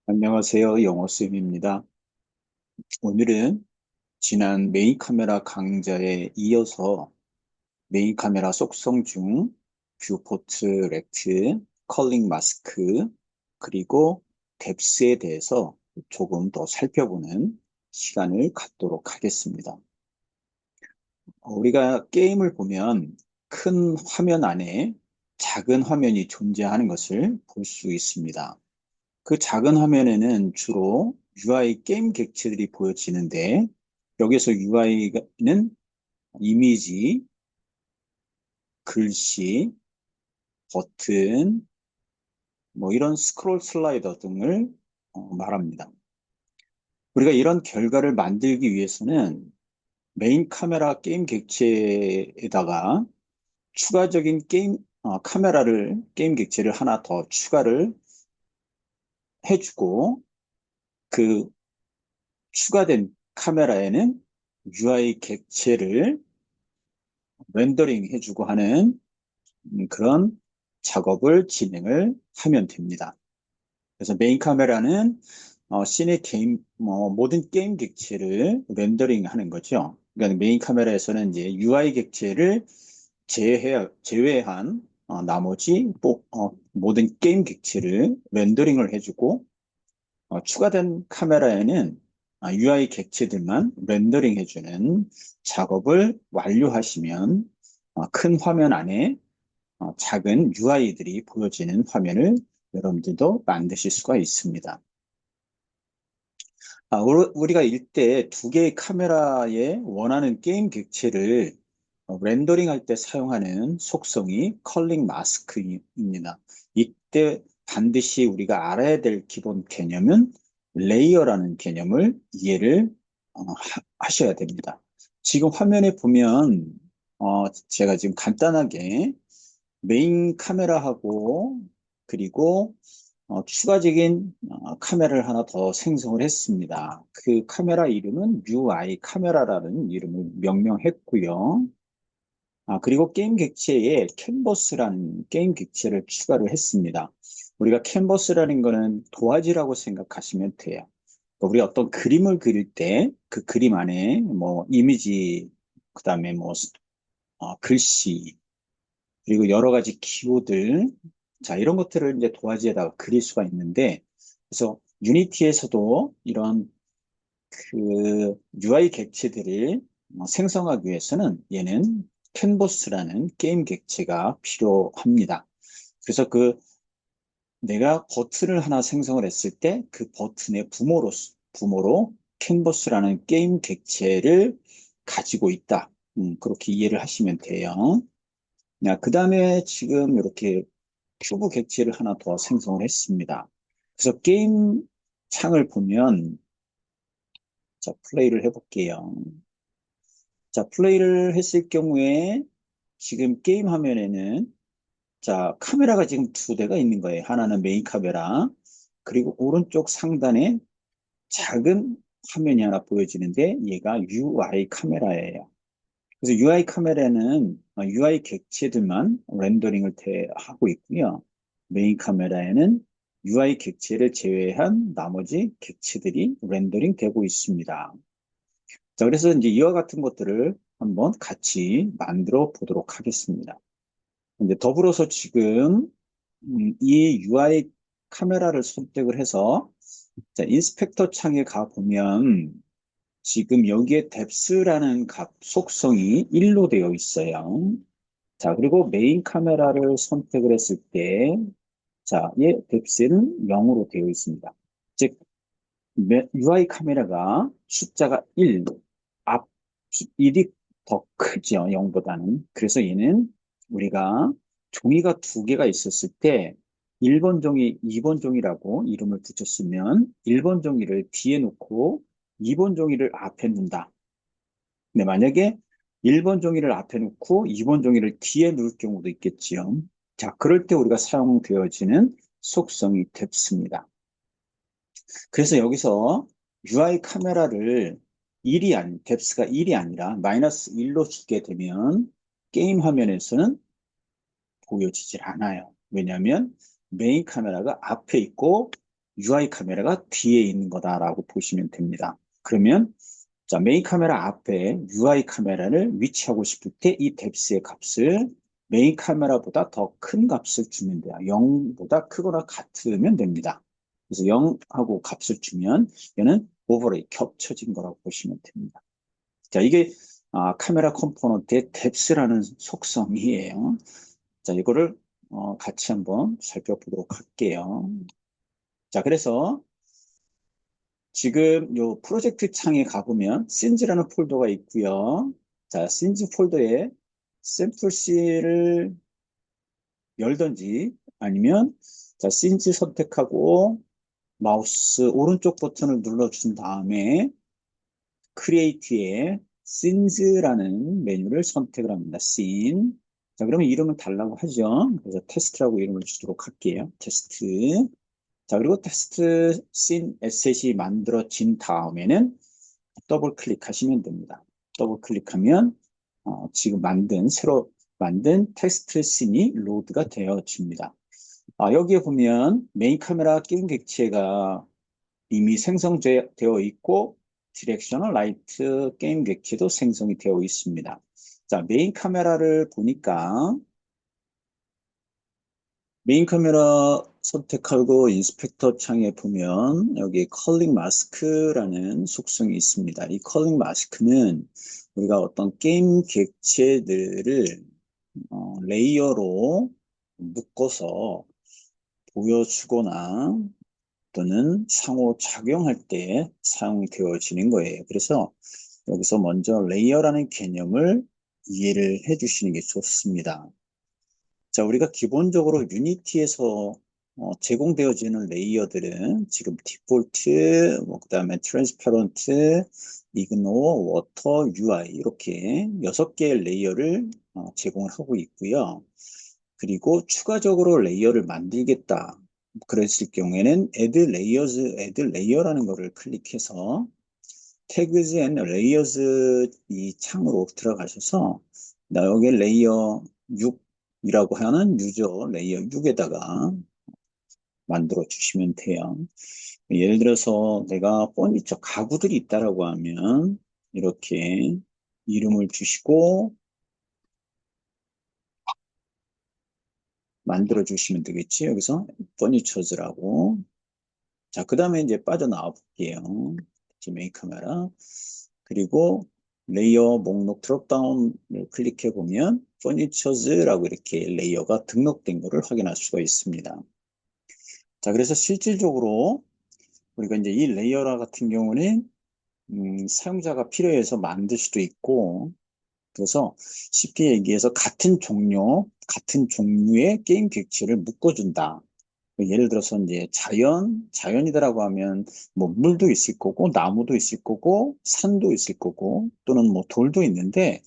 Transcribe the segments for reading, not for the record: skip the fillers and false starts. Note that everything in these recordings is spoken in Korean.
안녕하세요. 영어쌤입니다. 오늘은 지난 메인 카메라 강좌에 이어서 메인 카메라 속성 중 뷰포트 렉트, 컬링 마스크, 그리고 뎁스에 대해서 조금 더 살펴보는 시간을 갖도록 하겠습니다. 우리가 게임을 보면 큰 화면 안에 작은 화면이 존재하는 것을 볼 수 있습니다. 그 작은 화면에는 주로 UI 게임 객체들이 보여지는데 여기서 UI는 이미지, 글씨, 버튼, 뭐 이런 스크롤 슬라이더 등을 말합니다. 우리가 이런 결과를 만들기 위해서는 메인 카메라 게임 객체에다가 추가적인 게임 객체를 하나 더 추가를 해주고 그 추가된 카메라에는 UI 객체를 렌더링 해주고 하는 그런 작업을 진행을 하면 됩니다. 그래서 메인 카메라는 씬의 모든 게임 객체를 렌더링 하는 거죠. 그러니까 메인 카메라에서는 이제 UI 객체를 제외한 나머지 모든 게임 객체를 렌더링을 해주고 추가된 카메라에는 UI 객체들만 렌더링 해주는 작업을 완료하시면 큰 화면 안에 작은 UI들이 보여지는 화면을 여러분들도 만드실 수가 있습니다. 우리가 이때 두 개의 카메라에 원하는 게임 객체를 렌더링 할 때 사용하는 속성이 컬링 마스크입니다. 이때 반드시 우리가 알아야 될 기본 개념은 레이어라는 개념을 이해를 하셔야 됩니다. 지금 화면에 보면 제가 지금 간단하게 메인 카메라하고 그리고 추가적인 카메라를 하나 더 생성을 했습니다. 그 카메라 이름은 UI 카메라라는 이름을 명명했고요. 그리고 게임 객체에 캔버스라는 게임 객체를 추가를 했습니다. 우리가 캔버스라는 거는 도화지라고 생각하시면 돼요. 그러니까 우리 어떤 그림을 그릴 때 그 그림 안에 뭐 이미지, 그다음에 뭐 글씨, 그리고 여러 가지 기호들, 자, 이런 것들을 이제 도화지에다가 그릴 수가 있는데, 그래서 유니티에서도 이런 그 UI 객체들을 생성하기 위해서는 얘는 캔버스라는 게임 객체가 필요합니다. 그래서 내가 버튼을 하나 생성을 했을 때 그 버튼의 부모로 캔버스라는 게임 객체를 가지고 있다. 그렇게 이해를 하시면 돼요. 그 다음에 지금 이렇게 큐브 객체를 하나 더 생성을 했습니다. 그래서 게임 창을 보면, 자, 플레이를 해볼게요. 자, 플레이를 했을 경우에 지금 게임 화면에는 자, 카메라가 지금 두 대가 있는 거예요. 하나는 메인 카메라, 그리고 오른쪽 상단에 작은 화면이 하나 보여지는데 얘가 UI 카메라예요. 그래서 UI 카메라는 UI 객체들만 렌더링을 하고 있고요. 메인 카메라에는 UI 객체를 제외한 나머지 객체들이 렌더링 되고 있습니다. 자, 그래서 이제 이와 같은 것들을 한번 같이 만들어 보도록 하겠습니다. 근데 더불어서 지금 이 UI 카메라를 선택을 해서 자, 인스펙터 창에 가 보면 지금 여기에 뎁스라는 값 속성이 1로 되어 있어요. 자, 그리고 메인 카메라를 선택을 했을 때, 자, 얘 뎁스는 0으로 되어 있습니다. 즉, UI 카메라가 숫자가 1, 앞, 1이 더 크죠, 0보다는. 그래서 얘는 우리가 종이가 두 개가 있었을 때, 1번 종이, 2번 종이라고 이름을 붙였으면, 1번 종이를 뒤에 놓고 2번 종이를 앞에 놓는다. 근데 만약에 1번 종이를 앞에 놓고 2번 종이를 뒤에 놓을 경우도 있겠지요. 자, 그럴 때 우리가 사용되어지는 속성이 뎁스입니다. 그래서 여기서 UI 카메라를 뎁스가 1이 아니라 마이너스 1로 주게 되면 게임 화면에서는 보여지질 않아요. 왜냐하면 메인 카메라가 앞에 있고 UI 카메라가 뒤에 있는 거다라고 보시면 됩니다. 그러면 자, 메인 카메라 앞에 UI 카메라를 위치하고 싶을 때 이 뎁스의 값을 메인 카메라보다 더 큰 값을 주면 돼요. 0보다 크거나 같으면 됩니다. 그래서 0하고 값을 주면 얘는 오버레이 겹쳐진 거라고 보시면 됩니다. 자, 이게 카메라 컴포넌트의 뎁스라는 속성이에요. 자, 이거를 같이 한번 살펴보도록 할게요. 자, 그래서 지금 요 프로젝트 창에 가보면 씬즈라는 폴더가 있고요. 자, 씬즈 폴더에 샘플C를 열든지 아니면 자, 씬즈 선택하고 마우스 오른쪽 버튼을 눌러준 다음에 크리에이트에 씬즈라는 메뉴를 선택을 합니다. 씬. 자, 그러면 이름은 달라고 하죠. 그래서 테스트라고 이름을 주도록 할게요. 테스트. 자, 그리고 테스트 씬 에셋이 만들어진 다음에는 더블 클릭하시면 됩니다. 더블 클릭하면 지금 새로 만든 테스트 씬이 로드가 되어집니다. 여기에 보면 메인 카메라 게임 객체가 이미 생성되어 있고 디렉셔널 라이트 게임 객체도 생성이 되어 있습니다. 자, 메인 카메라를 보니까 메인 카메라 선택하고 인스펙터 창에 보면 여기 컬링 마스크라는 속성이 있습니다. 이 컬링 마스크는 우리가 어떤 게임 객체들을 레이어로 묶어서 보여주거나 또는 상호작용할 때 사용이 되어지는 거예요. 그래서 여기서 먼저 레이어라는 개념을 이해를 해 주시는 게 좋습니다. 자, 우리가 기본적으로 유니티에서 제공되어지는 레이어들은 지금 디폴트, 그다음에 트랜스퍼런트, 이그노, 워터, UI 이렇게 6개의 레이어를 제공을 하고 있고요. 그리고 추가적으로 레이어를 만들겠다. 그랬을 경우에는 add layers, add layer라는 거를 클릭해서 tags and layers 이 창으로 들어가셔서 여기 레이어 6이라고 하는 유저 레이어 6에다가 만들어 주시면 돼요. 예를 들어서 내가 퍼니처 가구들이 있다라고 하면 이렇게 이름을 주시고 만들어 주시면 되겠지. 여기서 퍼니처즈라고. 자, 그 다음에 이제 빠져나와 볼게요. 메인 카메라. 그리고 레이어 목록 드롭다운을 클릭해 보면 퍼니처즈라고 이렇게 레이어가 등록된 것을 확인할 수가 있습니다. 자, 그래서 실질적으로 우리가 이제 이 레이어 같은 경우는 사용자가 필요해서 만들 수도 있고, 그래서 쉽게 얘기해서 같은 종류의 게임 객체를 묶어준다. 예를 들어서 이제 자연이다라고 하면 뭐 물도 있을 거고, 나무도 있을 거고, 산도 있을 거고, 또는 뭐 돌도 있는데,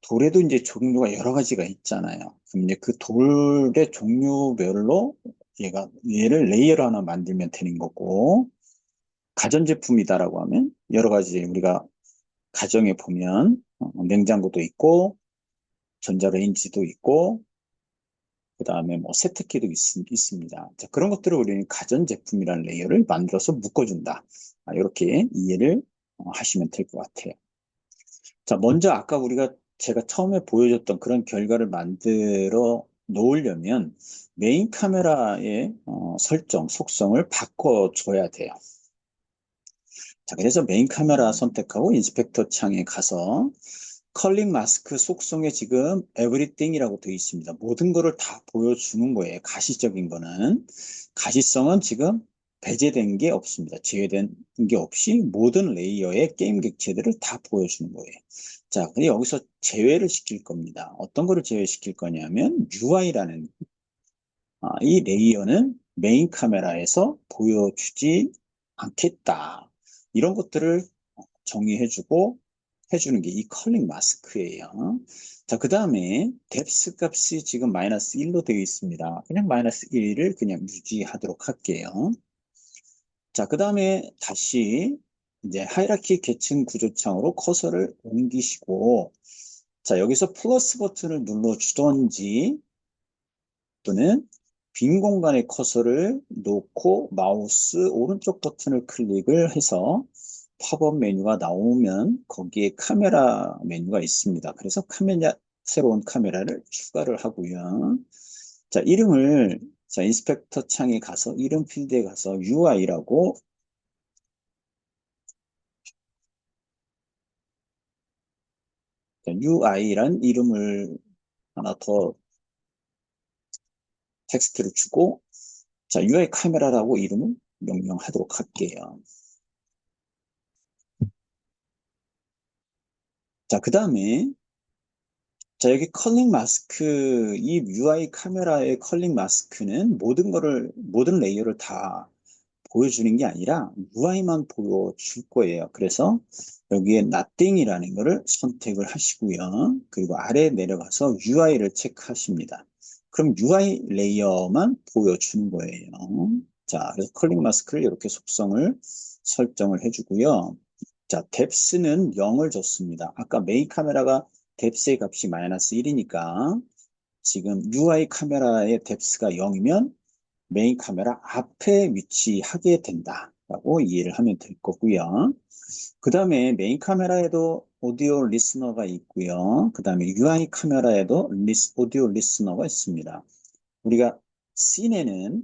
돌에도 이제 종류가 여러 가지가 있잖아요. 그럼 이제 그 돌의 종류별로 얘를 레이어로 하나 만들면 되는 거고, 가전제품이다라고 하면 여러 가지 우리가 가정에 보면 냉장고도 있고, 전자레인지도 있고, 그 다음에 뭐 세탁기도 있습니다. 자, 그런 것들을 우리는 가전제품이라는 레이어를 만들어서 묶어준다. 이렇게 이해를 하시면 될 것 같아요. 자, 먼저 아까 제가 처음에 보여줬던 그런 결과를 만들어 놓으려면 메인 카메라의 설정, 속성을 바꿔줘야 돼요. 자, 그래서 메인 카메라 선택하고 인스펙터 창에 가서 컬링 마스크 속성에 지금 everything이라고 되어 있습니다. 모든 거를 다 보여주는 거예요. 가시적인 거는. 가시성은 지금 배제된 게 없습니다. 제외된 게 없이 모든 레이어의 게임 객체들을 다 보여주는 거예요. 자, 근데 여기서 제외를 시킬 겁니다. 어떤 거를 제외시킬 거냐면 UI라는 이 레이어는 메인 카메라에서 보여주지 않겠다. 이런 것들을 정의해주고 해주는 게 이 컬링 마스크예요. 자, 그 다음에 뎁스 값이 지금 마이너스 1로 되어 있습니다. 그냥 마이너스 1을 그냥 유지하도록 할게요. 자, 그 다음에 다시 이제 하이라키 계층 구조창으로 커서를 옮기시고, 자, 여기서 플러스 버튼을 눌러주던지 또는 빈 공간에 커서를 놓고 마우스 오른쪽 버튼을 클릭을 해서 팝업 메뉴가 나오면 거기에 카메라 메뉴가 있습니다. 그래서 새로운 카메라를 추가를 하고요. 자, 이름을, 자, 인스펙터 창에 가서 이름 필드에 가서 UI라고 UI란 이름을 하나 더 텍스트를 주고, 자, UI 카메라라고 이름을 명령하도록 할게요. 자, 그 다음에, 자, 여기 컬링 마스크, 이 UI 카메라의 컬링 마스크는 모든 레이어를 다 보여주는 게 아니라 UI만 보여줄 거예요. 그래서 여기에 Nothing이라는 거를 선택을 하시고요. 그리고 아래 내려가서 UI를 체크하십니다. 그럼 UI 레이어만 보여주는 거예요. 자, 그래서 컬링 마스크를 이렇게 속성을 설정을 해주고요. 자, 뎁스는 0을 줬습니다. 아까 메인 카메라가 뎁스의 값이 마이너스 1이니까 지금 UI 카메라의 뎁스가 0이면 메인 카메라 앞에 위치하게 된다라고 이해를 하면 될 거고요. 그 다음에 메인 카메라에도 오디오 리스너가 있고요. 그 다음에 UI 카메라에도 오디오 리스너가 있습니다. 우리가 씬에는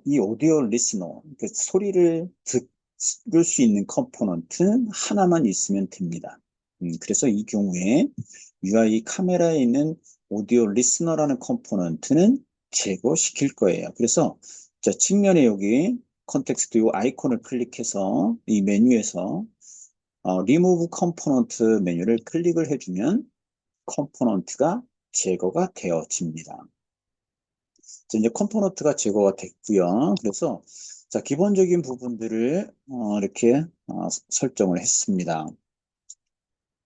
이 오디오 리스너, 그 소리를 들을 수 있는 컴포넌트 하나만 있으면 됩니다. 그래서 이 경우에 UI 카메라에 있는 오디오 리스너라는 컴포넌트는 제거시킬 거예요. 그래서 자, 측면에 여기 컨텍스트 이 아이콘을 클릭해서 이 메뉴에서 리무브 컴포넌트 메뉴를 클릭을 해주면 컴포넌트가 제거가 되어집니다. 자, 이제 컴포넌트가 제거가 됐고요. 그래서 자, 기본적인 부분들을 이렇게 설정을 했습니다.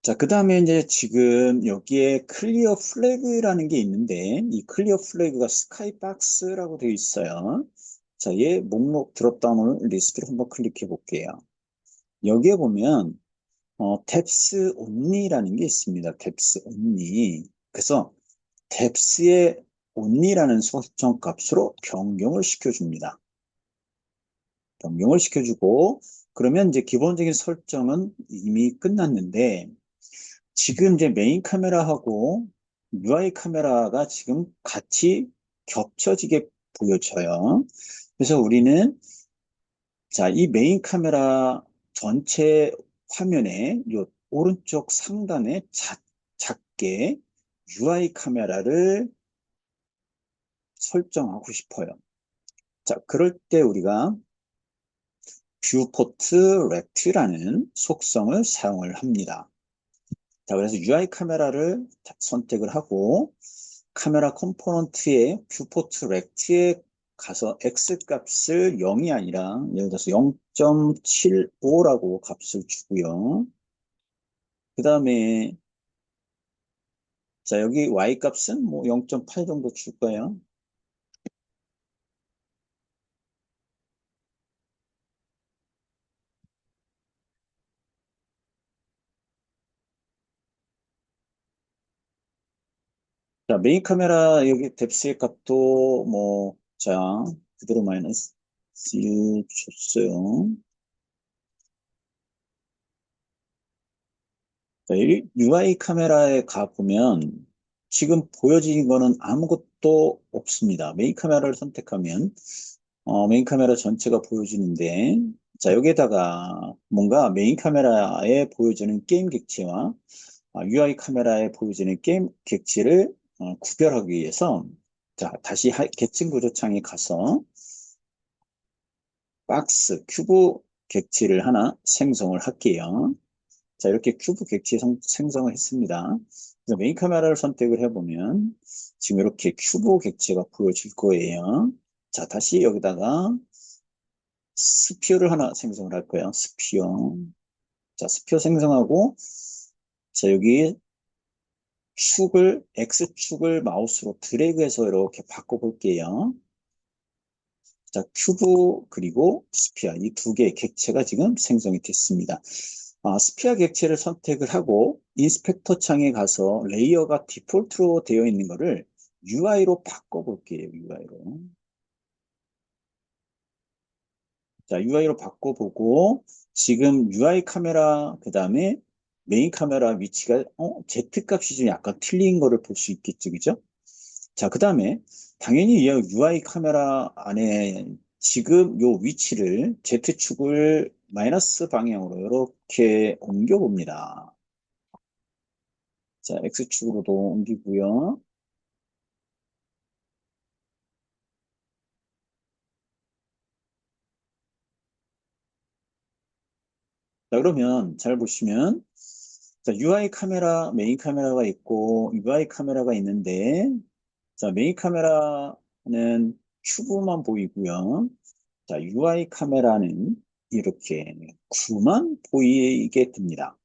자, 그 다음에 이제 지금 여기에 클리어 플래그라는 게 있는데 이 클리어 플래그가 스카이박스라고 되어 있어요. 자, 얘 목록 드롭다운 리스트를 한번 클릭해 볼게요. 여기에 보면 뎁스 온리라는 게 있습니다. 뎁스 온리. 그래서 뎁스의 온리라는 설정 값으로 변경을 시켜줍니다. 변경을 시켜주고 그러면 이제 기본적인 설정은 이미 끝났는데 지금 이제 메인 카메라하고 UI 카메라가 지금 같이 겹쳐지게 보여져요. 그래서 우리는 자, 이 메인 카메라 전체 화면에 요 오른쪽 상단에 작게 UI 카메라를 설정하고 싶어요. 자, 그럴 때 우리가 뷰포트 렉트라는 속성을 사용을 합니다. 자, 그래서 UI 카메라를 선택을 하고 카메라 컴포넌트의 뷰포트 렉트에 가서 X 값을 0이 아니라 예를 들어서 0.75라고 값을 주고요. 그 다음에 자, 여기 Y 값은 뭐 0.8 정도 줄 거예요. 자, 메인 카메라 여기 뎁스의 값도 뭐, 자, 그대로 마이너스 1 줬어요. 자, 이 UI 카메라에 가보면 지금 보여지는 거는 아무것도 없습니다. 메인 카메라를 선택하면 메인 카메라 전체가 보여지는데 자, 여기에다가 뭔가 메인 카메라에 보여지는 게임 객체와 UI 카메라에 보여지는 게임 객체를 구별하기 위해서 자, 다시 계층 구조 창에 가서 박스, 큐브 객체를 하나 생성을 할게요. 자, 이렇게 큐브 객체 생성을 했습니다. 그래서 메인 카메라를 선택을 해보면 지금 이렇게 큐브 객체가 보여질 거예요. 자, 다시 여기다가 스피어를 하나 생성을 할 거예요. 스피어. 자, 스피어 생성하고 자, 여기 X축을 마우스로 드래그해서 이렇게 바꿔볼게요. 자, 큐브 그리고 스피어 이 두 개의 객체가 지금 생성이 됐습니다. 스피어 객체를 선택을 하고 인스펙터 창에 가서 레이어가 디폴트로 되어 있는 거를 UI로 바꿔볼게요. UI로. 자, UI로 바꿔보고, 지금 UI 카메라, 그 다음에 메인 카메라 위치가, Z 값이 좀 약간 틀린 거를 볼 수 있겠죠, 그죠? 자, 그 다음에, 당연히 이 UI 카메라 안에 지금 요 위치를 Z축을 마이너스 방향으로 이렇게 옮겨봅니다. 자, X축으로도 옮기고요. 자, 그러면 잘 보시면, 자, UI 카메라, 메인 카메라가 있고, UI 카메라가 있는데, 자, 메인 카메라는 큐브만 보이고요. 자, UI 카메라는 이렇게 9만 보이게 됩니다.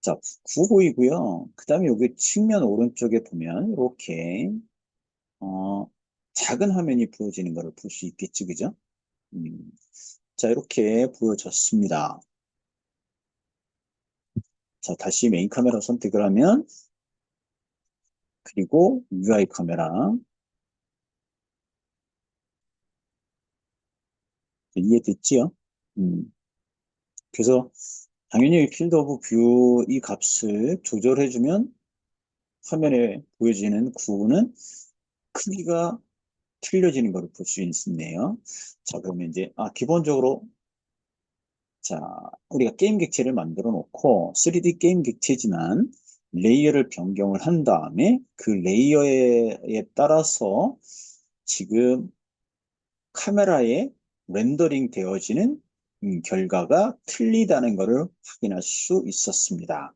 자, 9 보이고요. 그 다음에 여기 측면 오른쪽에 보면 이렇게 어, 작은 화면이 보여지는 것을 볼 수 있겠죠, 그죠? 음, 자, 이렇게 보여졌습니다. 자, 다시 메인 카메라 선택을 하면 그리고 UI 카메라 이해됐지요? 음, 그래서 당연히 필드 오브 뷰 이 값을 조절해주면 화면에 보여지는 구는 크기가 틀려지는 것을 볼 수 있네요. 자, 그러면 이제, 기본적으로, 자, 우리가 게임 객체를 만들어 놓고, 3D 게임 객체지만, 레이어를 변경을 한 다음에, 그 레이어에 따라서 지금 카메라에 렌더링 되어지는 결과가 틀리다는 것을 확인할 수 있었습니다.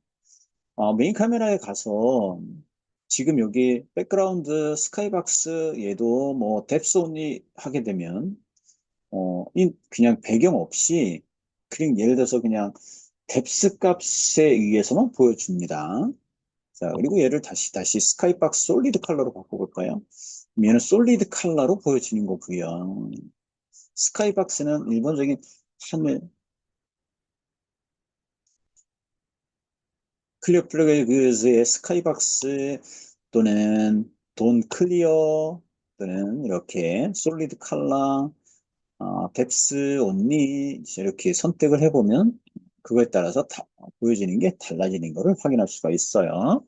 메인 카메라에 가서 지금 여기 백그라운드 스카이박스 얘도 뭐 뎁스 온리 하게 되면 그냥 배경 없이 그냥 예를 들어서 그냥 뎁스 값에 의해서만 보여줍니다. 자, 그리고 얘를 다시 스카이박스 솔리드 컬러로 바꿔볼까요? 얘는 솔리드 컬러로 보여지는 거고요. 스카이박스는 일반적인 하늘, 클리어 플러그의 스카이박스 또는 돈 클리어 또는 이렇게 솔리드 컬러, 뎁스 온리 이렇게 선택을 해보면 그거에 따라서 보여지는 게 달라지는 것을 확인할 수가 있어요.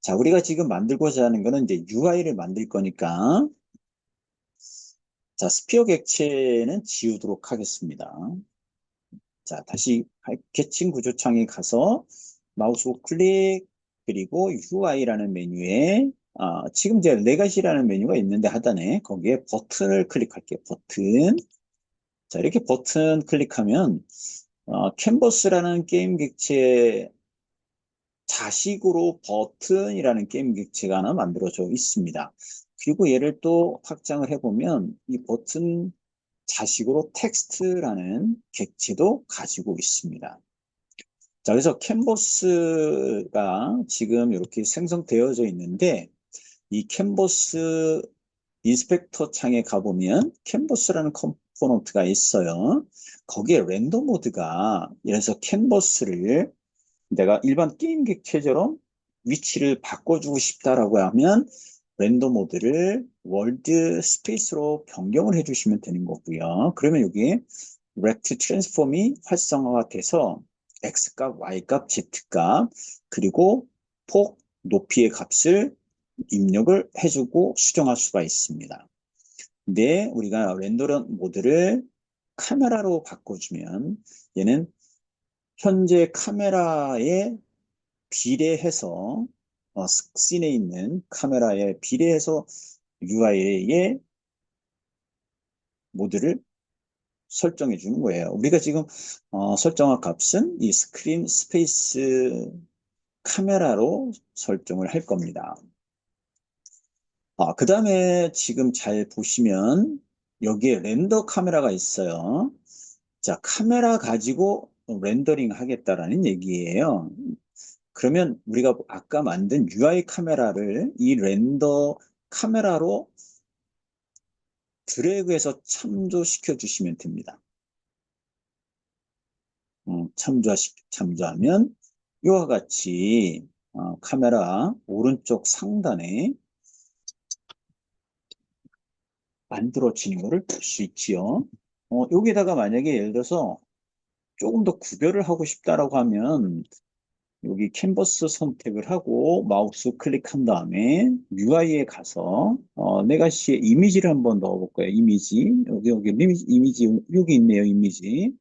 자, 우리가 지금 만들고자 하는 거는 이제 UI를 만들 거니까 자, 스피어 객체는 지우도록 하겠습니다. 자, 다시 계층 구조창에 가서 마우스 클릭 그리고 UI라는 메뉴에 지금 이제 레가시라는 메뉴가 있는데 하단에 거기에 버튼을 클릭할게요. 버튼. 자, 이렇게 버튼 클릭하면 캔버스라는 게임 객체 자식으로 버튼이라는 게임 객체가 하나 만들어져 있습니다. 그리고 얘를 또 확장을 해보면 이 버튼 자식으로 텍스트라는 객체도 가지고 있습니다. 자, 그래서 캔버스가 지금 이렇게 생성되어져 있는데 이 캔버스 인스펙터 창에 가보면 캔버스라는 컴포넌트가 있어요. 거기에 렌더 모드가 이래서 캔버스를 내가 일반 게임 객체처럼 위치를 바꿔주고 싶다라고 하면 렌더 모드를 월드 스페이스로 변경을 해주시면 되는 거고요. 그러면 여기 렉트 트랜스폼이 활성화가 돼서 X값, Y값, Z값, 그리고 폭, 높이의 값을 입력을 해주고 수정할 수가 있습니다. 근데 우리가 렌더러 모드를 카메라로 바꿔주면 얘는 현재 카메라에 비례해서 씬에 있는 카메라에 비례해서 UI의 모드를 설정해 주는 거예요. 우리가 지금 설정한 값은 이 스크린 스페이스 카메라로 설정을 할 겁니다. 그 다음에 지금 잘 보시면 여기에 렌더 카메라가 있어요. 자, 카메라 가지고 렌더링 하겠다라는 얘기예요. 그러면 우리가 아까 만든 UI 카메라를 이 렌더 카메라로 드래그해서 참조시켜 주시면 됩니다. 참조하면 이와 같이 카메라 오른쪽 상단에 만들어지는 거를 볼 수 있지요. 여기다가 만약에 예를 들어서 조금 더 구별을 하고 싶다라고 하면 여기 캔버스 선택을 하고 마우스 클릭한 다음에 UI에 가서 네가시의 이미지를 한번 넣어볼 거예요. 이미지. 여기 이미지 여기 있네요. 이미지.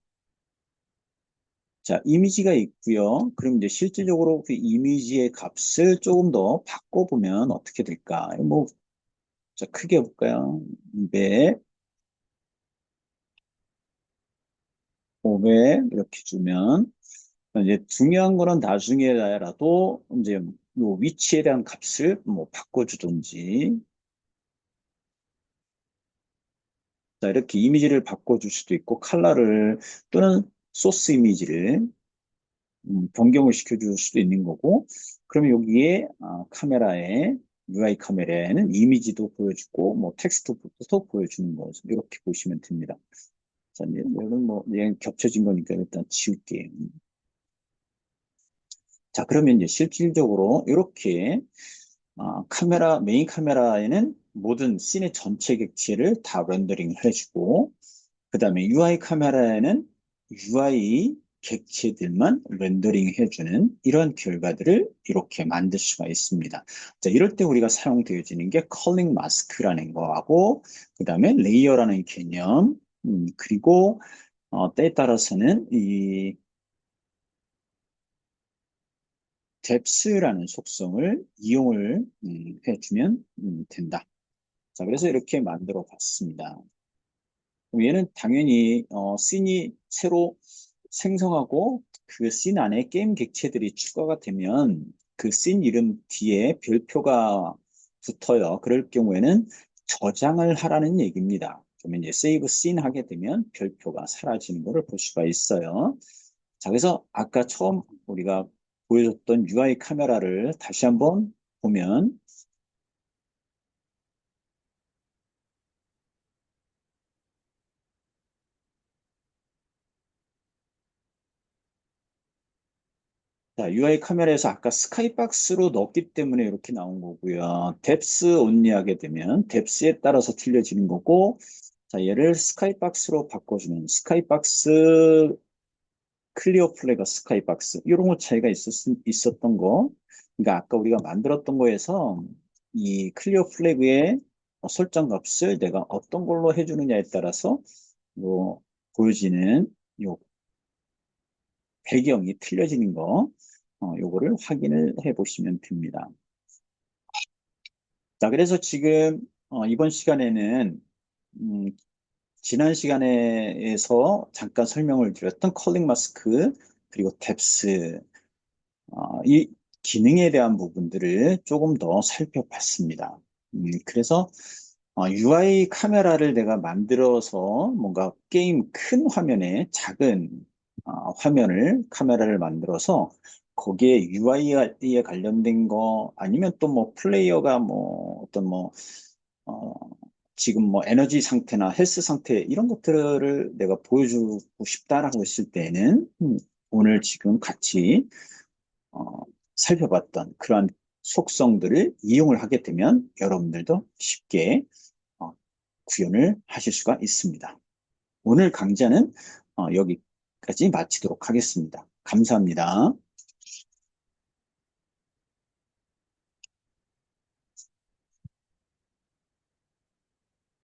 자, 이미지가 있고요. 그럼 이제 실질적으로 그 이미지의 값을 조금 더 바꿔보면 어떻게 될까? 뭐, 자, 크게 해볼까요? 200, 500 이렇게 주면 이제 중요한 거는 나중에라도 이제 요 위치에 대한 값을 뭐 바꿔주든지 자, 이렇게 이미지를 바꿔줄 수도 있고 컬러를 또는 소스 이미지를 변경을 시켜줄 수도 있는 거고 그러면 여기에 카메라에 UI 카메라에는 이미지도 보여주고 뭐 텍스트도 보여주는 거죠. 이렇게 보시면 됩니다. 자, 이제 이거는 뭐 얘 겹쳐진 거니까 일단 지울게요. 자, 그러면 이제 실질적으로 이렇게 메인 카메라에는 모든 씬의 전체 객체를 다 렌더링을 해주고, 그 다음에 UI 카메라에는 UI 객체들만 렌더링 해주는 이런 결과들을 이렇게 만들 수가 있습니다. 자, 이럴 때 우리가 사용되어지는 게 컬링 마스크라는 거하고, 그 다음에 레이어라는 개념, 그리고 때에 따라서는 이 뎁스라는 속성을 이용을 해주면 된다. 자, 그래서 이렇게 만들어 봤습니다. 그럼 얘는 당연히 씬이 새로 생성하고 그 씬 안에 게임 객체들이 추가가 되면 그 씬 이름 뒤에 별표가 붙어요. 그럴 경우에는 저장을 하라는 얘기입니다. 그러면 이제 세이브 씬 하게 되면 별표가 사라지는 것을 볼 수가 있어요. 자, 그래서 아까 처음 우리가 보여줬던 UI 카메라를 다시 한번 보면 자, UI 카메라에서 아까 스카이박스로 넣었기 때문에 이렇게 나온 거고요. 뎁스 온리 하게 되면 뎁스에 따라서 틀려지는 거고, 자, 얘를 스카이박스로 바꿔주는 스카이박스 클리어 플래그 스카이박스 이런 거 차이가 있었던 거. 그러니까 아까 우리가 만들었던 거에서 이 클리어 플래그의 설정 값을 내가 어떤 걸로 해주느냐에 따라서 뭐 보여지는 요 배경이 틀려지는 거, 요거를 확인을 해 보시면 됩니다. 자, 그래서 지금, 이번 시간에는, 음, 지난 시간에서 잠깐 설명을 드렸던 컬링 마스크, 그리고 뎁스, 이 기능에 대한 부분들을 조금 더 살펴봤습니다. 그래서 UI 카메라를 내가 만들어서 뭔가 게임 큰 화면에 작은 화면을 카메라를 만들어서 거기에 UI에 관련된 거 아니면 또 뭐 플레이어가 뭐 어떤 뭐 어, 지금 뭐 에너지 상태나 헬스 상태 이런 것들을 내가 보여주고 싶다라고 했을 때는 오늘 지금 같이 어, 살펴봤던 그러한 속성들을 이용을 하게 되면 여러분들도 쉽게 어, 구현을 하실 수가 있습니다. 오늘 강좌는 여기까지 마치도록 하겠습니다. 감사합니다.